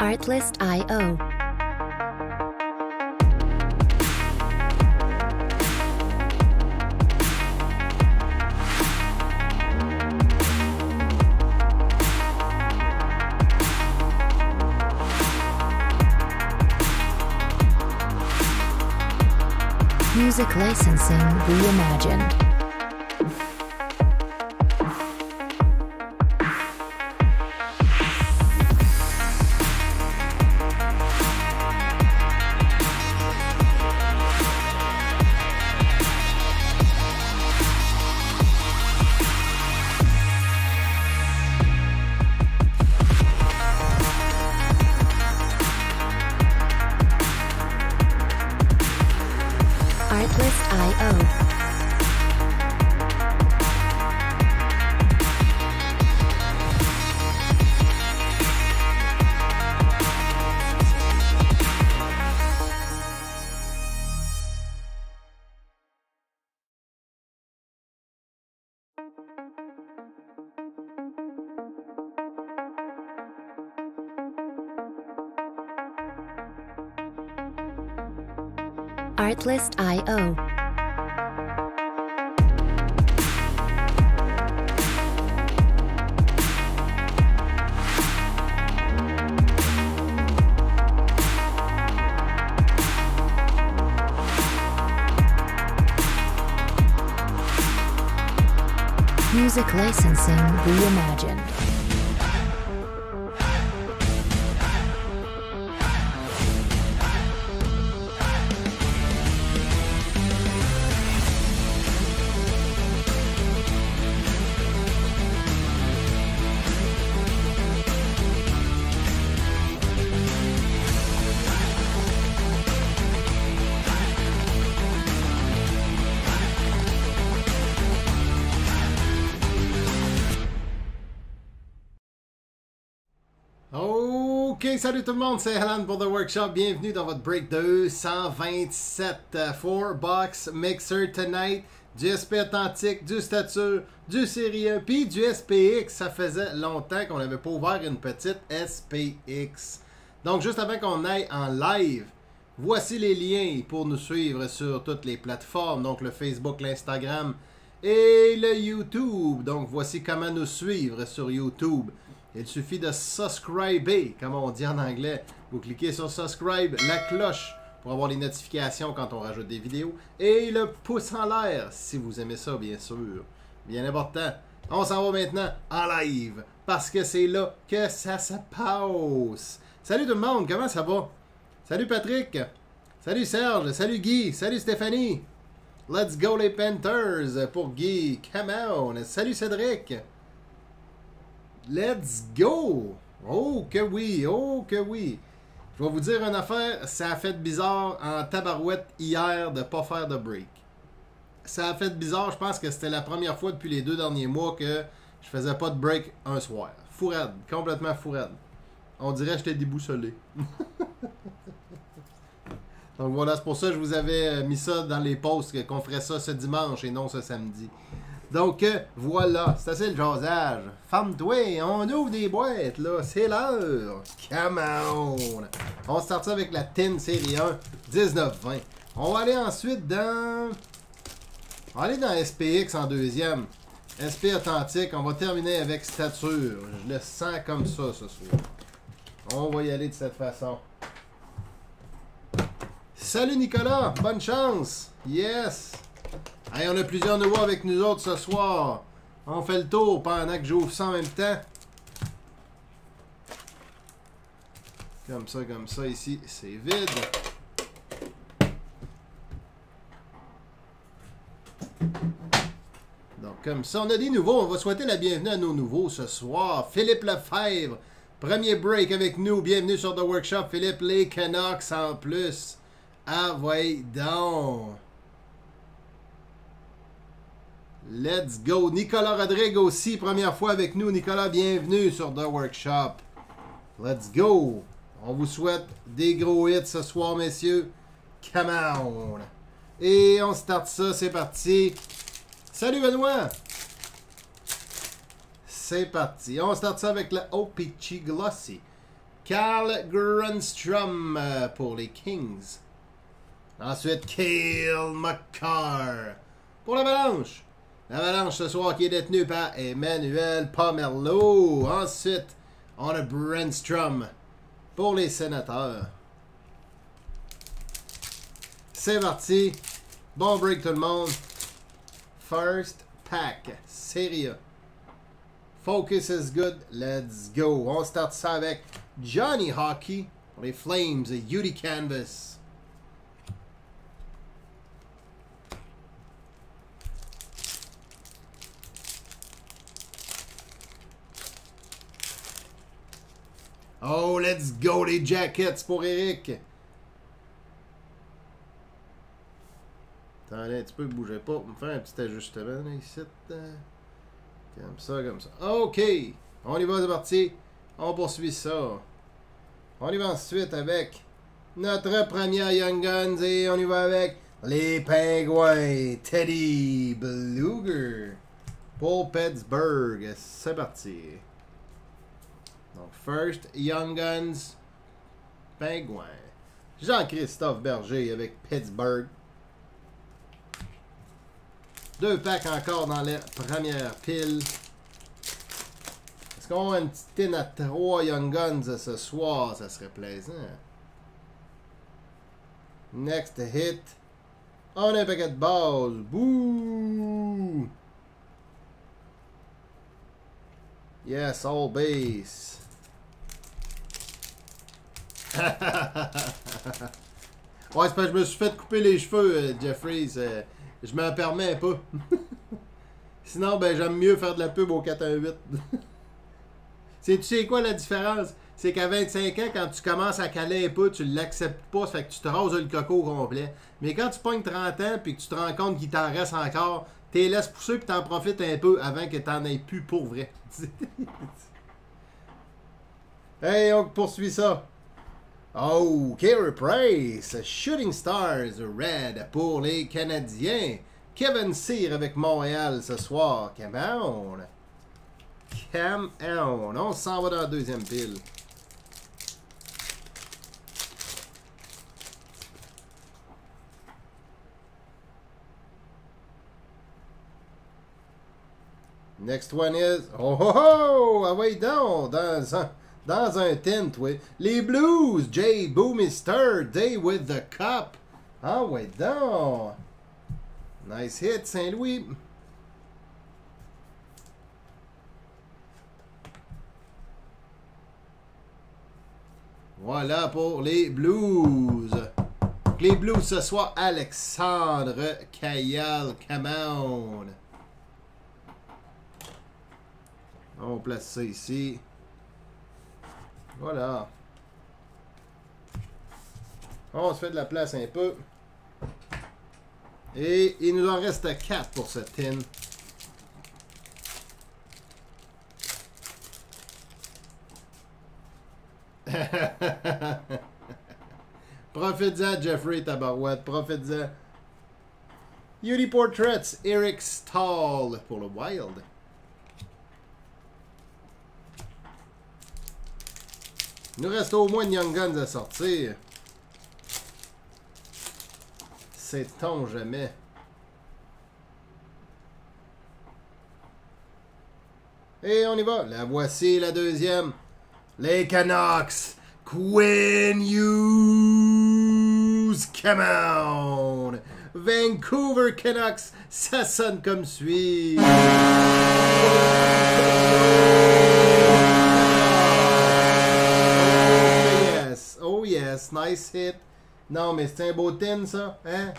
Artlist.io. Music licensing reimagined. Artlist.io. Artlist.io. Music licensing reimagined. Ok, salut tout le monde, c'est Alan pour The Workshop. Bienvenue dans votre break 227 4-box mixer tonight. Du SP authentique, du stature, du série 1, puis du SPX. Ça faisait longtemps qu'on n'avait pas ouvert une petite SPX. Donc, juste avant qu'on aille en live, voici les liens pour nous suivre sur toutes les plateformes. Donc, le Facebook, l'Instagram et le YouTube. Donc, voici comment nous suivre sur YouTube. Il suffit de subscriber, comme on dit en anglais. Vous cliquez sur subscribe, la cloche pour avoir les notifications quand on rajoute des vidéos. Et le pouce en l'air, si vous aimez ça, bien sûr. Bien important. On s'en va maintenant en live, parce que c'est là que ça se passe. Salut tout le monde, comment ça va? Salut Patrick. Salut Serge. Salut Guy. Salut Stéphanie. Let's go les Panthers pour Guy. Come on. Salut Cédric. Let's go! Oh que oui, oh que oui! Je vais vous dire une affaire, ça a fait bizarre en tabarouette hier de ne pas faire de break. Ça a fait bizarre, je pense que c'était la première fois depuis les 2 derniers mois que je faisais pas de break un soir. Fourade, complètement fourade. On dirait que j'étais déboussolé. Donc voilà, c'est pour ça que je vous avais mis ça dans les posts, qu'on ferait ça ce dimanche et non ce samedi. Donc, voilà, c'est assez le jasage. Ferme-toi, on ouvre des boîtes, là, c'est l'heure. Come on! On start ça avec la Tin Série 1, 19-20. On va aller ensuite dans... On va aller dans SPX en deuxième. SP authentique, on va terminer avec stature. Je le sens comme ça ce soir. On va y aller de cette façon. Salut Nicolas, bonne chance! Yes! Hey, on a plusieurs nouveaux avec nous autres ce soir. On fait le tour pendant que j'ouvre ça en même temps. Comme ça, ici, c'est vide. Donc, comme ça, on a des nouveaux. On va souhaiter la bienvenue à nos nouveaux ce soir. Philippe Lefebvre, premier break avec nous. Bienvenue sur The Workshop. Philippe, les Canucks en plus. Ah, voyez donc. Let's go. Nicolas Rodrigue aussi, première fois avec nous. Nicolas, bienvenue sur The Workshop. Let's go. On vous souhaite des gros hits ce soir, messieurs. Come on. Et on start ça, c'est parti. Salut Benoît. C'est parti. On start ça avec la OPC Glossy. Carl Grundstrom pour les Kings. Ensuite, Cale Makar pour l'Avalanche. L'Avalanche ce soir qui est détenue par Emmanuel Pomerleau. Ensuite, on a Brandstrom pour les Sénateurs. C'est parti. Bon break tout le monde. First pack. Série A. Focus is good. Let's go. On start ça avec Johnny Hockey pour les Flames et Yudi Canvas. Oh, let's go les Jackets pour Eric. Attendez un petit peu, bougez pas pour me faire un petit ajustement là, ici. Comme ça, comme ça. OK. On y va, c'est parti. On poursuit ça. On y va ensuite avec notre première Young Guns et on y va avec les Pingouins. Teddy Bluger pour Pittsburgh. C'est parti. Donc, first Young Guns, Pingouins. Jean-Christophe Berger avec Pittsburgh. 2 packs encore dans la première pile. Est-ce qu'on a une petite tin à 3 Young Guns ce soir? Ça serait plaisant. Next hit. On a un paquet de balles. Bouh! Yes, all base. Ouais, c'est parce que je me suis fait couper les cheveux, Jeffries. Je m'en permets pas. Sinon, ben j'aime mieux faire de la pub au 418. Tu sais quoi la différence? C'est qu'à 25 ans, quand tu commences à caler un peu, tu l'acceptes pas, ça fait que tu te rases le coco au complet. Mais quand tu pognes 30 ans puis que tu te rends compte qu'il t'en reste encore, t'es laisses pousser puis t'en profites un peu avant que t'en aies plus pour vrai. Hey, on poursuit ça. Oh, Carey Price, Shooting Stars Red pour les Canadiens. Kevin Cyr avec Montréal ce soir. Come on. Come on. On s'en va dans la deuxième pile. Next one is... Oh, oh, oh! Ah ouais, donc! Dans un tent, oui. Les Blues, Jay Boomister, Day with the Cup. Ah ouais, donc! Nice hit, Saint-Louis. Voilà pour les Blues. Les Blues ce soir, Alexandre Kayal, come on. On place ça ici. Voilà. On se fait de la place un peu. Et il nous en reste 4 pour ce tin. Profite-en, Jeffrey Tabarouette. Profite-en. Yuri Portraits, Eric Stahl pour le Wild. Il nous reste au moins une Young Guns à sortir. Sait-on jamais. Et on y va. La voici, la deuxième. Les Canucks. Quinn Hughes. Come on. Vancouver Canucks. Ça sonne comme suit. Oh yes, nice hit. Non, mais c'est un beau tin, ça, hein?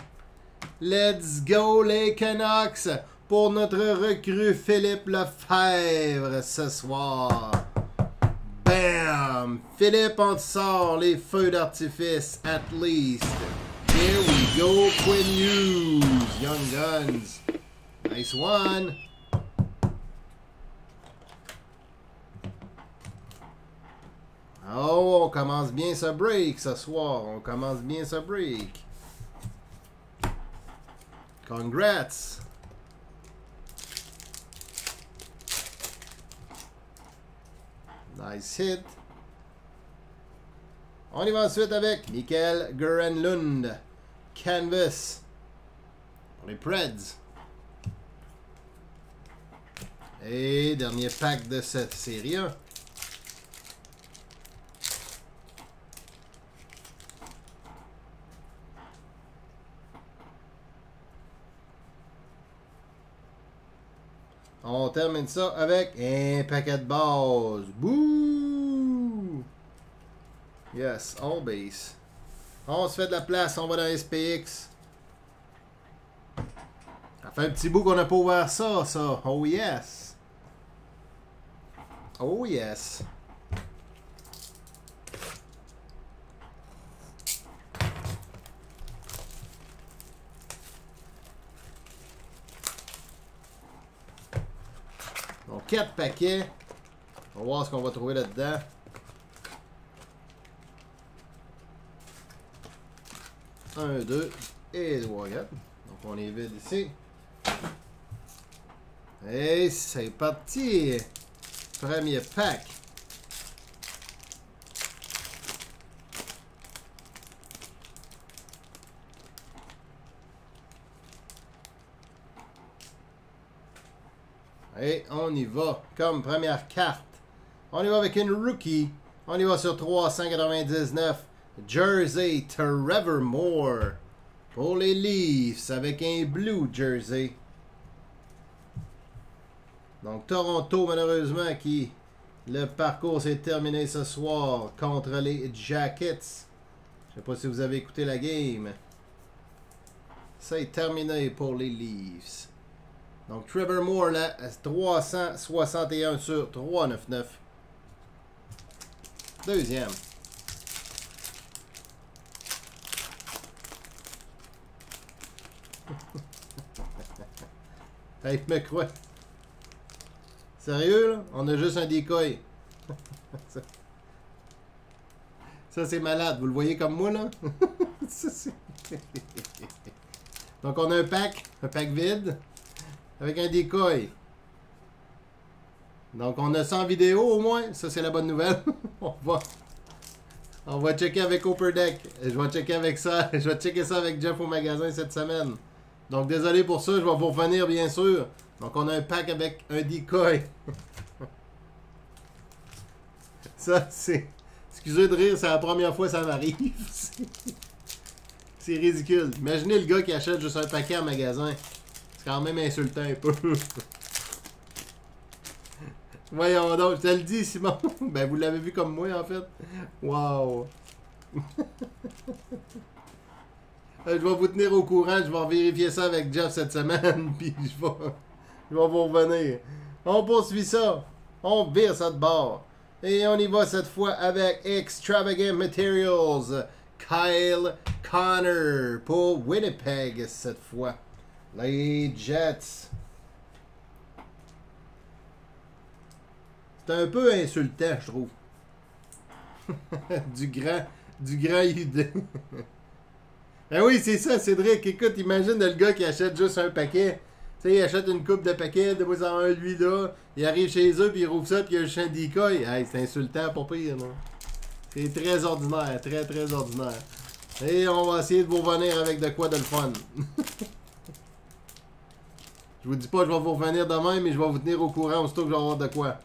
Let's go, les Canucks, pour notre recrue Philippe Lefebvre ce soir. Bam! Philippe, on te sort les feux d'artifice, at least. Here we go, Quinn Hughes, Young Guns. Nice one. Oh, on commence bien ce break ce soir. On commence bien ce break. Congrats. Nice hit. On y va ensuite avec Mikael Granlund. Canvas. Pour les Preds. Et dernier pack de cette série 1. On termine ça avec un paquet de bases. Bouh! Yes, all base. On se fait de la place, on va dans SPX. Ça fait un petit bout qu'on n'a pas ouvert ça. Oh yes! Oh yes! Donc 4 paquets. On va voir ce qu'on va trouver là-dedans. Un, deux et 3, 4. Donc on les vide ici. Et c'est parti! Premier pack. Et on y va. Comme première carte. On y va avec une rookie. On y va sur 399. Jersey Trevor Moore. Pour les Leafs avec un blue jersey. Donc Toronto malheureusement qui... Le parcours s'est terminé ce soir contre les Jackets. Je sais pas si vous avez écouté la game. C'est terminé pour les Leafs. Donc, Trevor Moore, là, 361 sur 399. Deuxième. Hey, me crois. Sérieux, là? On a juste un decoy. Ça, c'est malade. Vous le voyez comme moi, là? Donc, on a un pack vide. Avec un decoy. Donc, on a 100 vidéos au moins. Ça, c'est la bonne nouvelle. on va checker avec Upper Deck. Je vais checker avec ça. Je vais checker ça avec Jeff au magasin cette semaine. Donc, désolé pour ça. Je vais vous revenir, bien sûr. Donc, on a un pack avec un decoy. Ça, c'est... Excusez de rire, c'est la première fois que ça m'arrive. C'est ridicule. Imaginez le gars qui achète juste un paquet en magasin. C'est quand même insultant un peu. Voyons donc, je te le dis, Simon. Ben, vous l'avez vu comme moi, en fait. Wow. Je vais vous tenir au courant. Je vais vérifier ça avec Jeff cette semaine. Puis je vais vous revenir. On poursuit ça. On vire ça de bord. Et on y va cette fois avec Extravagant Materials. Kyle Connor pour Winnipeg cette fois. Les Jets. C'est un peu insultant, je trouve. du grand UD. Ah oui, c'est ça, Cédric. Écoute, imagine le gars qui achète juste un paquet. Tu sais, il achète une coupe de paquets, de moins en un, lui là. Il arrive chez eux, puis il rouvre ça, puis il y a juste un decoy. Hey, c'est insultant, pas pire, non? C'est très ordinaire, très ordinaire. Et on va essayer de vous revenir avec de quoi de le fun. Je vous dis pas que je vais vous revenir demain, mais je vais vous tenir au courant aussitôt que je vais avoir de quoi.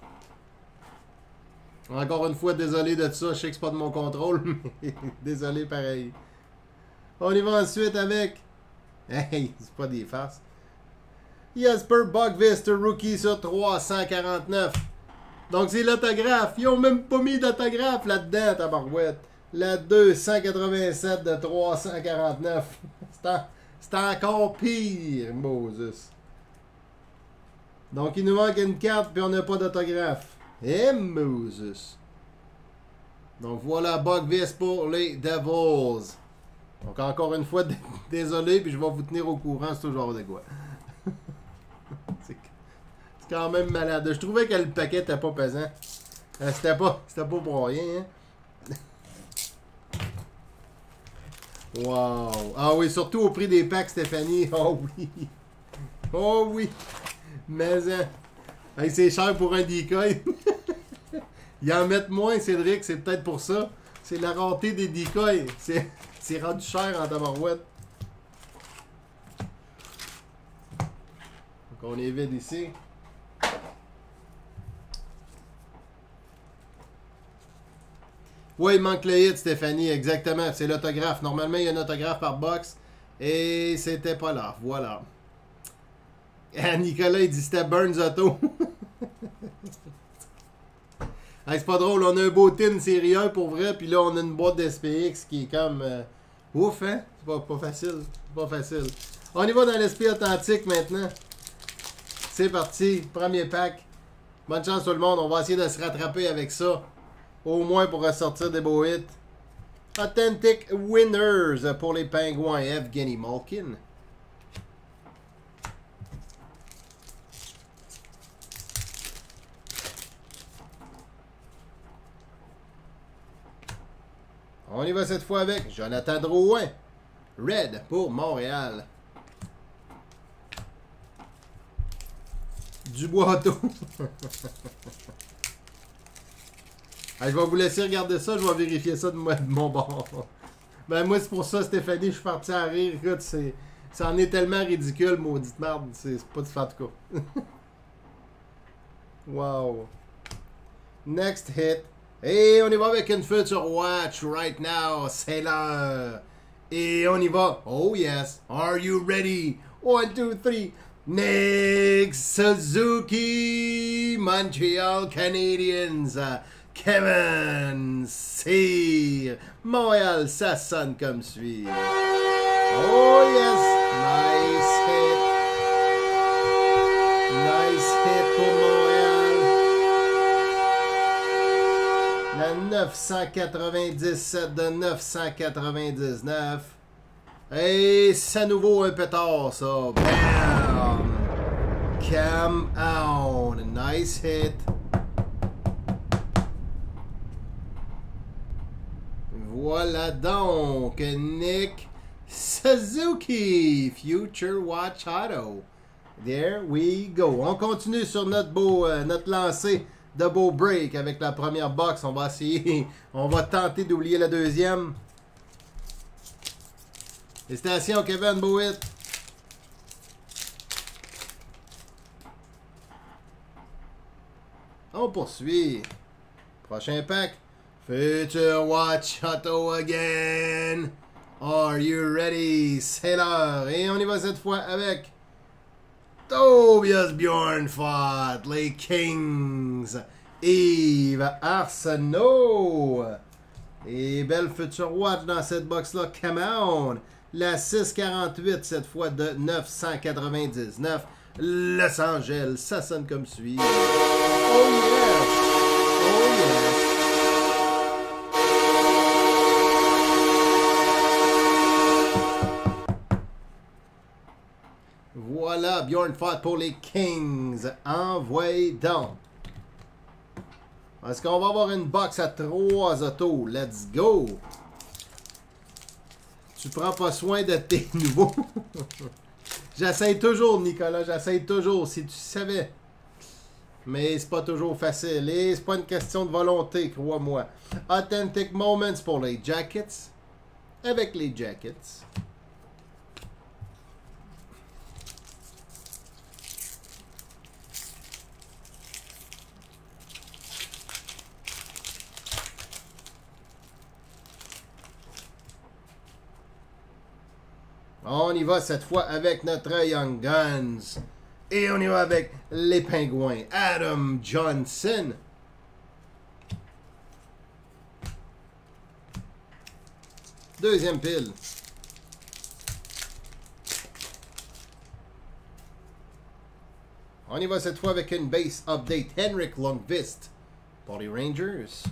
Encore une fois, désolé de ça. Je sais que c'est pas de mon contrôle, mais désolé pareil. On y va ensuite avec... Hey, c'est pas des farces. Jesper Bogvist, rookie sur 349. Donc c'est l'autographe. Ils ont même pas mis d'autographe là-dedans, tabarouette. La 287 de 349. C'est encore pire, Moses. Donc il nous manque une carte puis on n'a pas d'autographe. Et Moses. Donc voilà Bogvist pour les Devils. Donc encore une fois, désolé, puis je vais vous tenir au courant, c'est toujours de quoi. C'est quand même malade. Je trouvais que le paquet était pas pesant. C'était pas pour rien, hein. Wow. Ah oui, surtout au prix des packs, Stéphanie. Oh oui. Oh oui. Mais hey, c'est cher pour un decoy. Ils en mettent moins, Cédric, c'est peut-être pour ça. C'est la rareté des decoys. C'est rendu cher en tabarouette. Donc on les vide ici. Ouais, il manque le hit, Stéphanie, exactement. C'est l'autographe. Normalement, il y a un autographe par box. Et c'était pas là. Voilà. Ah, Nicolas, il dit c'était Burns Auto. Hey, c'est pas drôle, on a un beau tin série 1 pour vrai, puis là on a une boîte d'SPX qui est comme ouf, hein? C'est pas facile. C'est pas facile. On y va dans l'SP authentique maintenant. C'est parti, premier pack. Bonne chance tout le monde, on va essayer de se rattraper avec ça. Au moins pour ressortir des beaux hits. Authentic Winners pour les Pingouins, Evgeny Malkin. On y va cette fois avec Jonathan Drouin. Red pour Montréal. Dubois Auto. Je vais vous laisser regarder ça. Je vais vérifier ça de mon bord. Ben moi, c'est pour ça, Stéphanie, je suis parti à rire. Écoute, ça en est tellement ridicule, maudite merde. C'est pas du fait, en tout cas. Wow. Next hit. Et on y va avec une Future Watch right now. C'est l'heure. Et on y va. Oh yes. Are you ready? 1, 2, 3. Nick Suzuki. Montreal Canadiens. Kevin Cyr. Montréal, ça sonne comme suit. Oh yes. Nice hit. Nice hit pour Montréal. La 997 de 999. Et c'est à nouveau un pétard, ça. Bam! Come on. Nice hit. Voilà donc. Nick Suzuki. Future Watch Auto. There we go. On continue sur notre lancée de beau break avec la première box. On va essayer. On va tenter d'oublier la deuxième. Félicitations, Kevin Bowitt. On poursuit. Prochain pack. Future Watch Auto again. Are you ready? C'est l'heure. Et on y va cette fois avec Tobias Bjornfot, les Kings, Yves Arsenault. Et belle Future Watch dans cette box-là. Come on! La 648 cette fois de 999. Los Angeles, ça sonne comme suit. Oh yes! Oh yes! Voilà, Bjornfot pour les Kings. Envoyez donc. Est-ce qu'on va avoir une box à 3 autos? Let's go! Tu prends pas soin de tes nouveaux. J'essaye toujours, Nicolas. J'essaye toujours, si tu savais. Mais c'est pas toujours facile. Et c'est pas une question de volonté, crois-moi. Authentic Moments pour les Jackets. Avec les Jackets. On y va cette fois avec notre Young Guns. Et on y va avec les Pingouins. Adam Johnson. Deuxième pile. On y va cette fois avec une base update. Henrik Lundqvist pour les Rangers.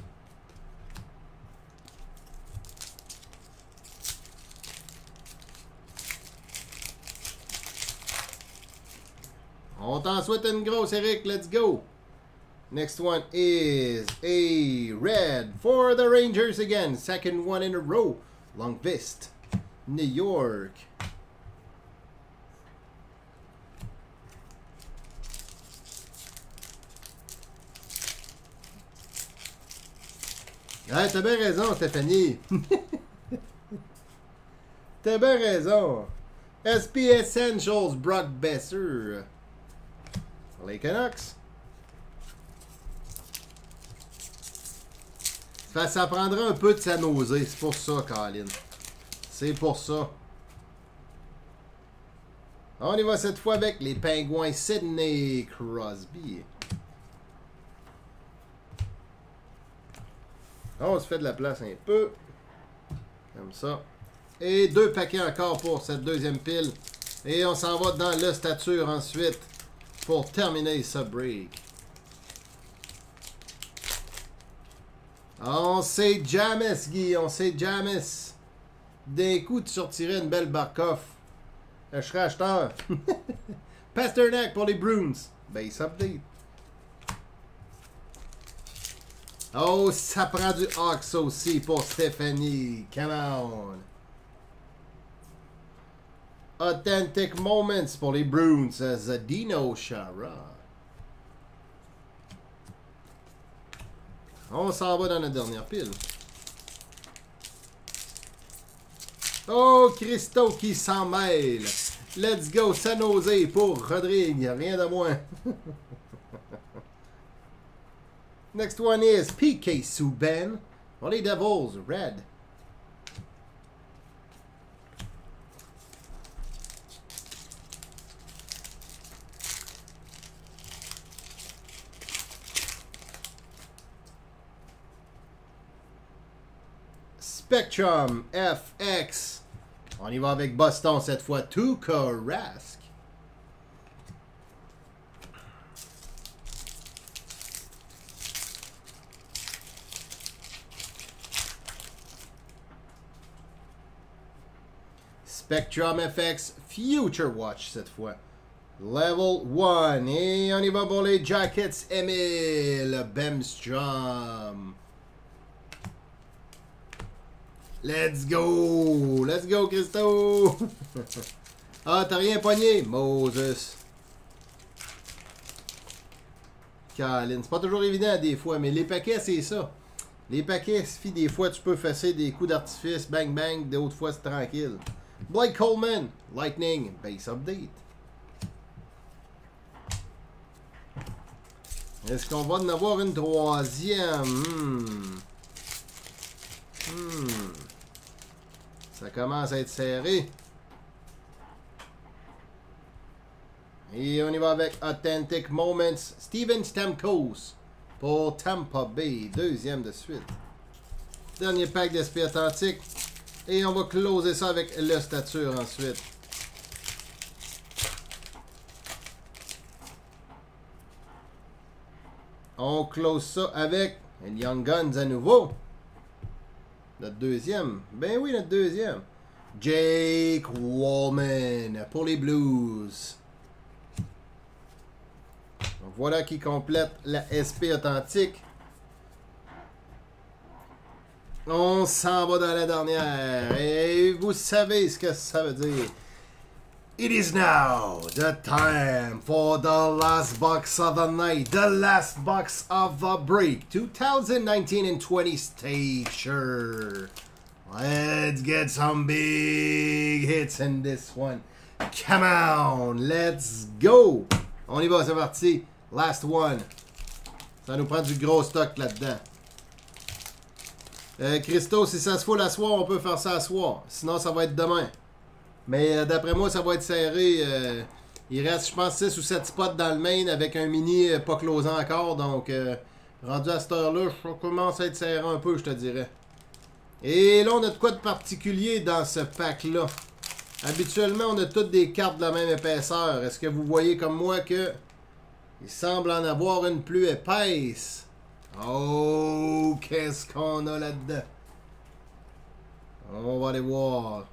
On t'en souhaite une grosse, Eric. Let's go. Next one is a red for the Rangers again. Second one in a row. Lundqvist, New York. Ouais, t'as bien raison, Stéphanie. T'as bien raison. SP Essentials, Brock Besser. Pour les Canucks. Ça prendra un peu de sa nausée. C'est pour ça, Colin. C'est pour ça. On y va cette fois avec les Pingouins Sidney Crosby. On se fait de la place un peu. Comme ça. Et 2 paquets encore pour cette deuxième pile. Et on s'en va dans le stature ensuite pour terminer ce break. On sait jamais, Guy. On sait jamais. D'un coup, tu sortirais une belle Barkov. Je serais acheteur. Pasternak pour les Bruins. Base update. Oh, ça prend du Hawks aussi pour Stéphanie. Come on. Authentic Moments pour les Bruins. Zdeno Chara. On s'en va dans la dernière pile. Oh, Christo qui s'en mêle. Let's go, San Jose pour Rodrigue. Rien de moins. Next one is PK Subban pour les Devils. Red. Spectrum FX. On y va avec Boston cette fois. Tuukka Rask. Spectrum FX Future Watch cette fois. Level 1. Et on y va pour les Jackets. Emil Bemstrom. Let's go! Let's go, Christo! Ah, t'as rien pogné? Moses. Colin, c'est pas toujours évident des fois, mais les paquets, c'est ça. Les paquets, suffit des fois, tu peux fesser des coups d'artifice, bang bang, d'autres fois, c'est tranquille. Blake Coleman, Lightning, base update. Est-ce qu'on va en avoir une troisième? Ça commence à être serré. Et on y va avec Authentic Moments. Steven Stamkos pour Tampa Bay. Deuxième de suite. Dernier pack d'esprit authentique. Et on va closer ça avec le stature ensuite. On close ça avec une Young Guns à nouveau. Notre deuxième. Ben oui, notre deuxième. Jake Wallman pour les Blues. Donc voilà qui complète la SP authentique. On s'en va dans la dernière. Et vous savez ce que ça veut dire. It is now the time for the last box of the night, the last box of the break, 2019 and 20 Stature. Let's get some big hits in this one. Come on, let's go. On y va, c'est parti. Last one. Ça nous prend du gros stock là-dedans. Christo, si ça se fout la soir, on peut faire ça à soir. Sinon, ça va être demain. Mais d'après moi, ça va être serré. Il reste, je pense, 6 ou 7 spots dans le main avec un mini pas closant encore. Donc, rendu à cette heure-là, ça commence à être serré un peu, je te dirais. Et là, on a de quoi de particulier dans ce pack-là. Habituellement, on a toutes des cartes de la même épaisseur. Est-ce que vous voyez comme moi que il semble en avoir une plus épaisse? Oh, qu'est-ce qu'on a là-dedans? On va aller voir.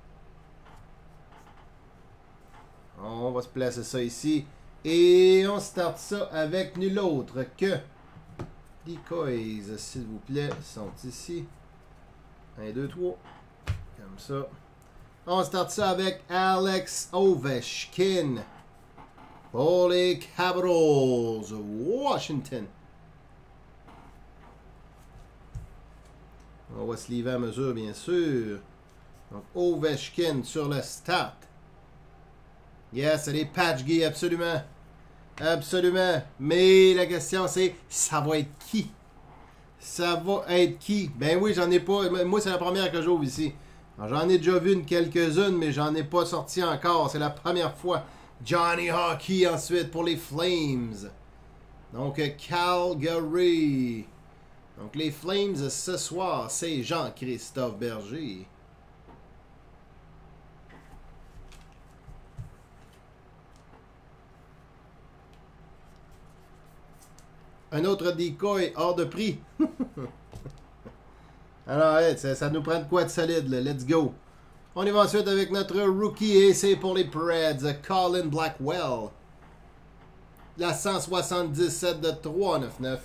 On va se placer ça ici. Et on start ça avec nul autre que Decoys, s'il vous plaît, sont ici. 1, 2, 3. Comme ça. On start ça avec Alex Ovechkin. Pour les Capitals, Washington. On va se livrer à mesure, bien sûr. Donc, Ovechkin sur le start. Yes, c'est des patch Guy, absolument. Absolument. Mais la question, c'est, ça va être qui? Ça va être qui? Ben oui, j'en ai pas. Moi, c'est la première que j'ouvre ici. J'en ai déjà vu quelques-unes, mais j'en ai pas sorti encore. C'est la première fois. Johnny Hockey ensuite pour les Flames. Donc, Calgary. Donc, les Flames ce soir, c'est Jean-Christophe Berger. Un autre decoy hors de prix. Alors, hey, ça nous prend de quoi de solide, là. Let's go. On y va ensuite avec notre rookie et c'est pour les Preds, Colin Blackwell. La 177 de 3,99.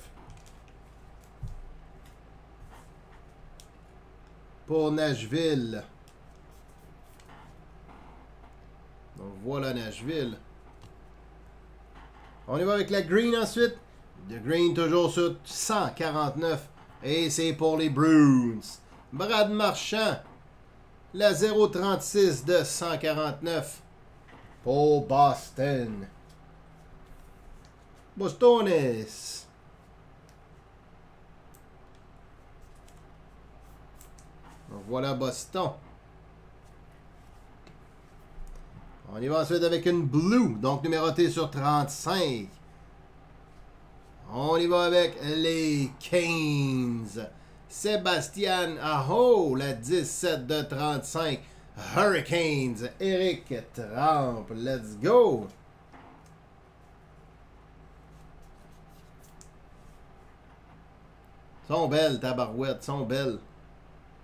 Pour Nashville. Donc voilà Nashville. On y va avec la Green ensuite. The Green toujours sur 149. Et c'est pour les Bruins. Brad Marchand. La 0,36 de 149. Pour Boston. Bostones. Donc voilà Boston. On y va ensuite avec une Blue, donc numérotée sur 35. On y va avec les Canes. Sébastien Aho, la 17 de 35. Hurricanes, Eric Trempe. Let's go! Sont belles, tabarouettes, sont belles.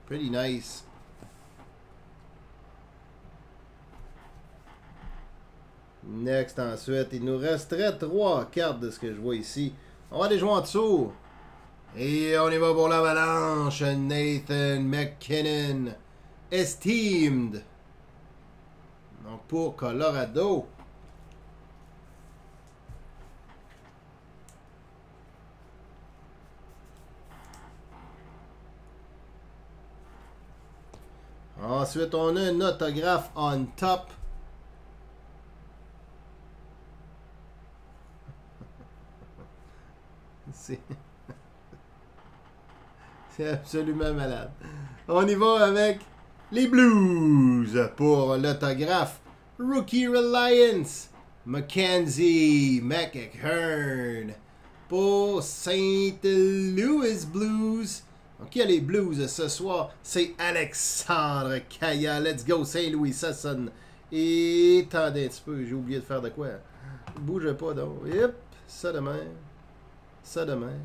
Pretty nice. Next, ensuite, il nous resterait 3 cartes de ce que je vois ici. On va aller jouer en dessous. Et on y va pour l'Avalanche. Nathan McKinnon. Esteemed. Donc pour Colorado. Ensuite, on a un autographe on top. C'est absolument malade. On y va avec les Blues pour l'autographe. Rookie Reliance. Mackenzie McEachern pour St. Louis Blues. Donc, il y a les Blues ce soir. C'est Alexandre Kaya. Let's go, Saint-Louis. Ça sonne. Et attendez un petit peu. J'ai oublié de faire de quoi. Bougez pas donc. Yep. Ça de même. Ça de même.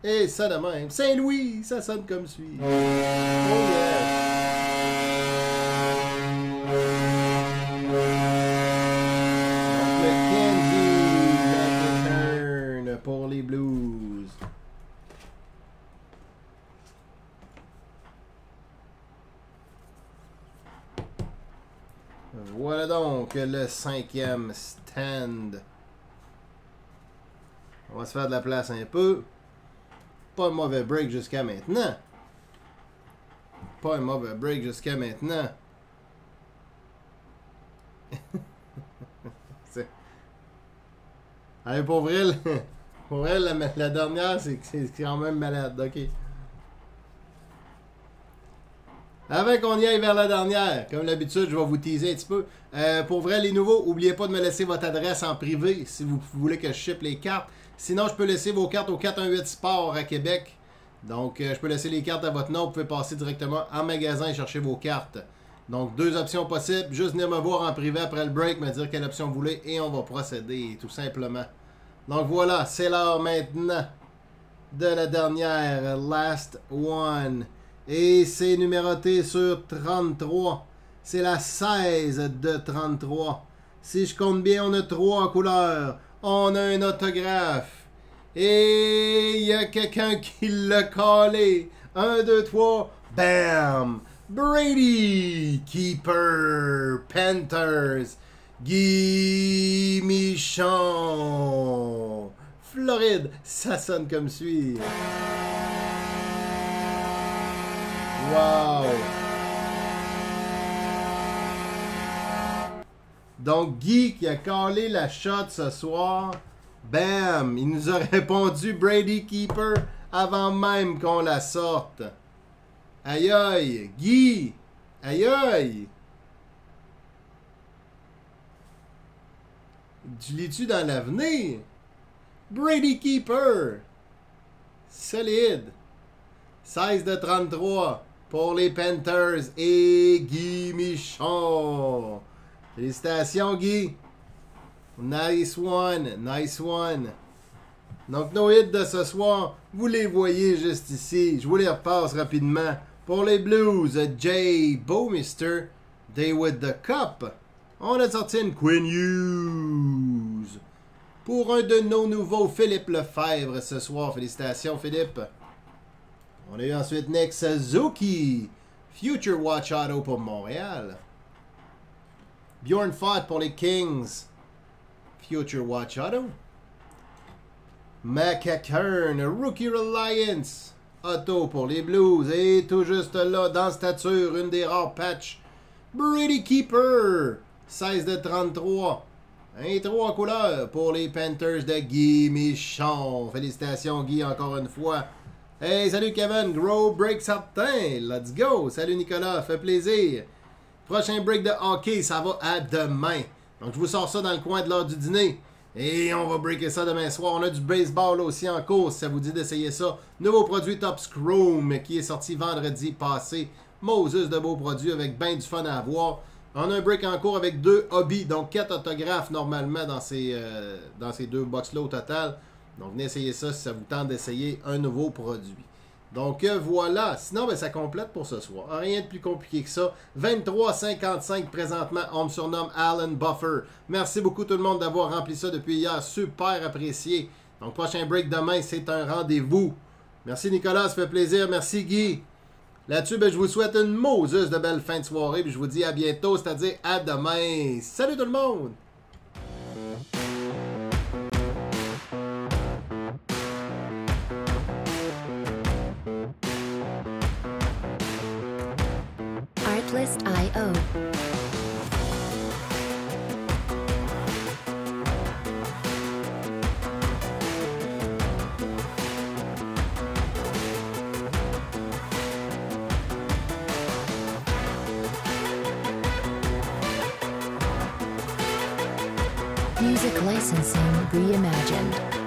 Et ça de même. Saint-Louis. Ça sonne comme suit. Oh yeah. Pour les Blues. Voilà donc le 5e stand. On va se faire de la place un peu. Pas un mauvais break jusqu'à maintenant. Pas un mauvais break jusqu'à maintenant. Allez, pour vrai, la dernière, c'est quand même malade. OK. Avant qu'on y aille vers la dernière, comme d'habitude, je vais vous teaser un petit peu. Pour vrai, les nouveaux, n'oubliez pas de me laisser votre adresse en privé si vous voulez que je ship les cartes. Sinon, je peux laisser vos cartes au 418 Sport à Québec. Donc, je peux laisser les cartes à votre nom. Vous pouvez passer directement en magasin et chercher vos cartes. Donc, 2 options possibles. Juste venir me voir en privé après le break, me dire quelle option vous voulez et on va procéder, tout simplement. Donc, voilà, c'est l'heure maintenant de la dernière Last One. Et c'est numéroté sur 33. C'est la 16 de 33. Si je compte bien, on a 3 couleurs. On a un autographe. Et il y a quelqu'un qui l'a collé. 1, 2, 3. Bam! Brady, Keeper, Panthers, Guy Michon, Floride. Ça sonne comme suit. Wow! Donc, Guy qui a calé la shot ce soir, bam! Il nous a répondu Brady Keeper avant même qu'on la sorte. Aïe aïe! Guy! Aïe aïe! Tu lis-tu dans l'avenir? Brady Keeper! Solide! 16 de 33 pour les Panthers et Guy Michon. Félicitations, Guy. Nice one, nice one. Donc, nos hits de ce soir, vous les voyez juste ici. Je vous les repasse rapidement. Pour les Blues, Jay Bowmister, Day with the Cup. On a sorti une Quinn Hughes. Pour un de nos nouveaux, Philippe Lefebvre ce soir. Félicitations, Philippe. On a eu ensuite Nick Suzuki. Future Watch Auto pour Montréal. Bjorn Fott pour les Kings. Future Watch Auto. McEachern, Rookie Reliance. Auto pour les Blues. Et tout juste là, dans stature, une des rares patchs. Brady Keeper. 16 de 33. Et 3 couleurs pour les Panthers de Guy Michon. Félicitations, Guy, encore une fois. Hey, salut Kevin. Grow Break Certain. Let's go. Salut Nicolas. Fait plaisir. Prochain break de hockey, ça va à demain. Donc, je vous sors ça dans le coin de l'heure du dîner. Et on va breaker ça demain soir. On a du baseball aussi en cours, si ça vous dit d'essayer ça. Nouveau produit Top Chrome qui est sorti vendredi passé. Moses de beaux produits avec bien du fun à avoir. On a un break en cours avec 2 hobbies, donc 4 autographes normalement dans ces 2 box-là au total. Donc, venez essayer ça si ça vous tente d'essayer un nouveau produit. Donc, voilà. Sinon, ben, ça complète pour ce soir. Rien de plus compliqué que ça. 23,55 présentement. On me surnomme Alan Buffer. Merci beaucoup tout le monde d'avoir rempli ça depuis hier. Super apprécié. Donc, prochain break demain, c'est un rendez-vous. Merci Nicolas, ça fait plaisir. Merci Guy. Là-dessus, ben, je vous souhaite une Moses de belle fin de soirée. Puis je vous dis à bientôt, c'est-à-dire à demain. Salut tout le monde! Artlist.io. Music licensing reimagined.